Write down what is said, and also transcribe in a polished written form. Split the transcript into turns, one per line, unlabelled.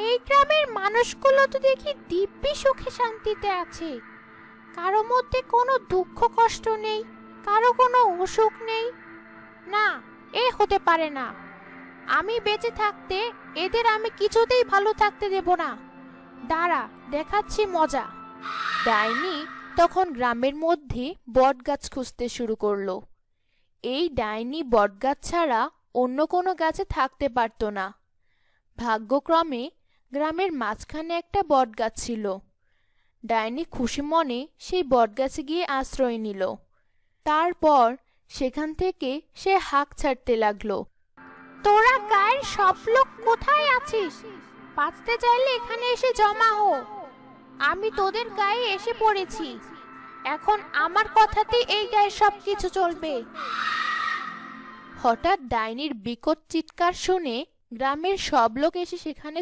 এই গ্রামের মানুষগুলো তো দেখি দিব্যি সুখে শান্তিতে আছে। কারো মধ্যে কোনো দুঃখ কষ্ট নেই, কারো কোনো অসুখ নেই। না, এ হতে পারে না। আমি বেঁচে থাকতে এদের আমি কিছুতেই ভালো থাকতে দেব না। দাঁড়া, দেখাচ্ছি মজা। ডাইনি তখন গ্রামের মধ্যে বটগাছ খুঁজতে শুরু করলো। এই ডাইনি বটগাছ ছাড়া অন্য কোনো গাছে থাকতে পারত না। ভাগ্যক্রমে গ্রামের মাঝখানে একটা বটগাছ ছিল। ডাইনি খুশি মনে সেই বটগাছে গিয়ে আশ্রয় নিল। তারপর সেখান থেকে সে হাঁক ছাড়তে লাগলো। তোরা গায়ের সব লোক কোথায় আছিস? বাঁচতে চাইলে এখানে এসে জমা হো। আমি তোদের গায়ে এসে পড়েছি। এখন আমার কথাতেই এই গায়ে সবকিছু চলবে। হঠাৎ ডাইনির বিকট চিৎকার শুনে গ্রামের সব লোক এসে সেখানে